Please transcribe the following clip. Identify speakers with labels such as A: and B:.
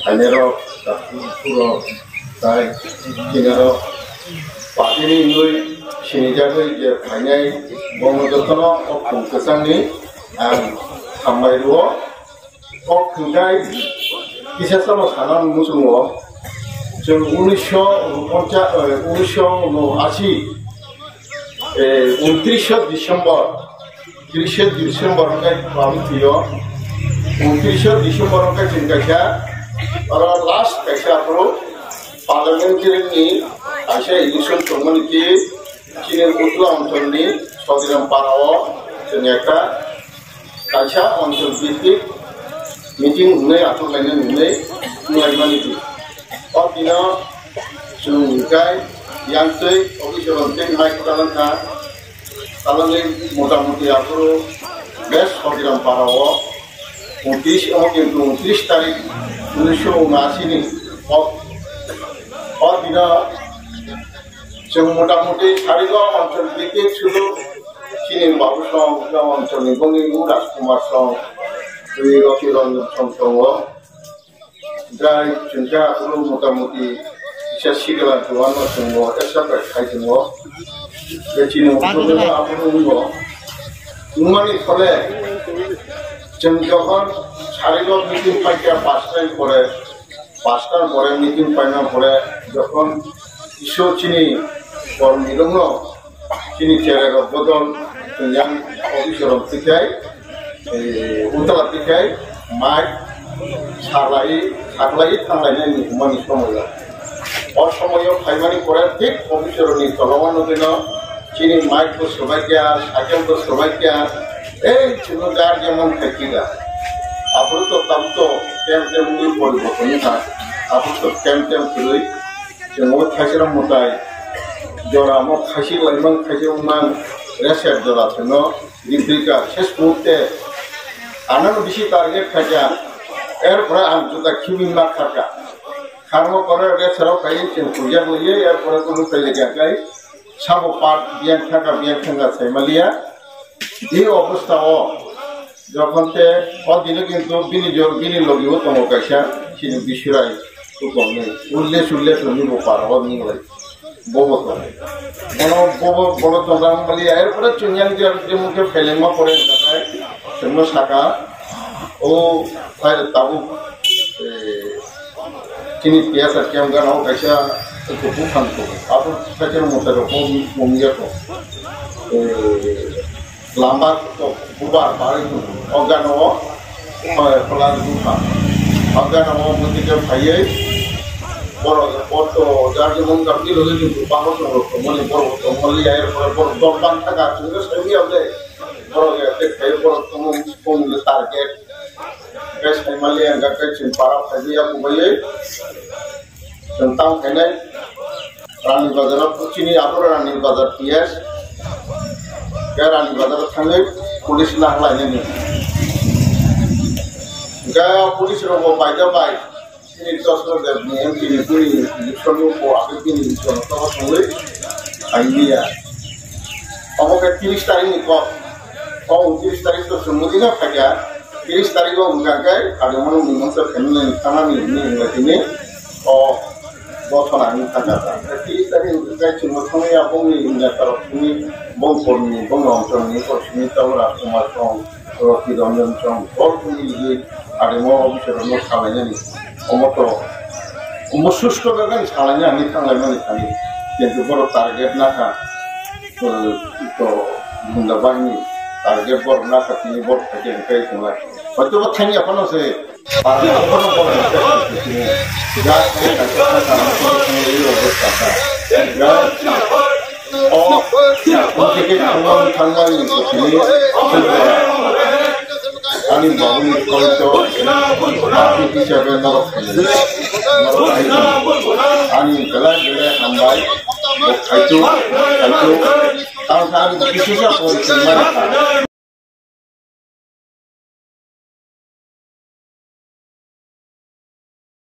A: Ainero puro tai kinero patini lui sinijagai je phainai bongjotono okung kesangni ang samairuo okunggai kisasano sanan musungo जों 1980 29 December 30 December কে পাবিও 29 December কে চিন্তাশা আর last কাশা পুরো parliamentary আশা election committee চীনের উত্তর অঞ্চলনি সদিরাম পাড়াও जों একটা কাশা অঞ্চল ভিত্তিক meeting হুনে আতলাইনে হুনে মুলাইমানিটি Ordina sungai yang tuh official untuk naik ke dalam kan, kalau ni muda-mudi aku best ordinan parawo, 29 tarik 1979 ni, ordina yang muda-mudi hari lo ancol dikit sudah sini bagus song, yang ancol ni bunyi mudas kumar song, dari Rocky Ranjung song. Jai cinta aku muda-mudi bisa sigalan tuan semua, esok kai semua. Kecil muda aku nunggu. Umani kole, jengjokan hari lo meeting pakai pastel kore meeting pakai kore, jokon isu cini kor milungno, cini cewek bodol yang official tikai, utara tikai, mic supply থাকলে হুমানি সময় অসময় ফাইমানি করে ঠিক অফিসরনি চলমান দিন চিনি mic সবাই কে cycle সবাই কে এই ছিল যার যেমন থাকিগা আপনি তো তাম তো টেম টেম নিয়ে পরিবর্তন না আপনি তো টেম টেম তুই যে মোট খাইছিলাম মোটাই জরা আমার খাসি লাইমান খাইছি মান রেসের জরা ছিল রিপ্লিকা শেষ মুহূর্তে আনানো বেশি টার্গেট খাইছা এরপরে আমি জুতা খিবি না থাকা খারমো করে রেছারাও খাই পুজা লইয়ে এরপরে কোনো পেলে গাই সাবো পাট বিয়ান থাকা সাইমালিয়া এই অবস্থাও যখন তে অদিনে কিন্তু বিনিয়োগীও তোমার কাছে চিনি বিশ্বরাই উল্লেখ নিব পারো নিলে ববো তোমরা মালিয়া এরপরে চুনিয়ান যে মুখে ফেলেমা পড়ে শূন্য শাখা ও tabu kini biasa kiam ganau kaisa itu bukan tu apa saja motor mobil tu lambat tu bubar balik tu organo pelan buka organo mesti ke payai boro foto jadi mungkin kilo itu bangun tu moni boro tu moni air boro dorban taka tu sebi ada boro ya tek boro tu mungkin target guys, family yang gak kecil para family aku bayar tentang ini Rani Bazar ini apa Rani Bazar PS ya Rani Bazar tangga polis lah lainnya nih gak polis robo baik ini tosno dari ini pun soalnya aku ini soalnya tahu semua idea kamu ke 30 tarik nih kok 30 tarik itu semuanya kerja 30 तारीख को उनका क्या आगे मनो मिमंसा family खाना नहीं ने और बहुत सारा नहीं खाता था 30 तारीख उनका चुनाव में या बोंगी इंडिया तरफ में बोंग पड़नी बोंग ऑप्शन नहीं और सुनी तवरा कुमार सॉन्ग रॉकी रंजन सॉन्ग और कोई ये आगे मनो ऑप्शन में खाने नहीं और तो मुश्किल को अगर खाने नहीं खाने में नहीं खाने किंतु बड़ो टारगेट ना था तो बुंदाबानी target bor na katini bor thake kai tuma hoyto ba thani ekhano se parle ekhano bor ja ei obostha ta o থেকে থাঙ্গাই ani babu kolto api hisabe narok ani kala gele hambai khaitu tahu kan kisah pun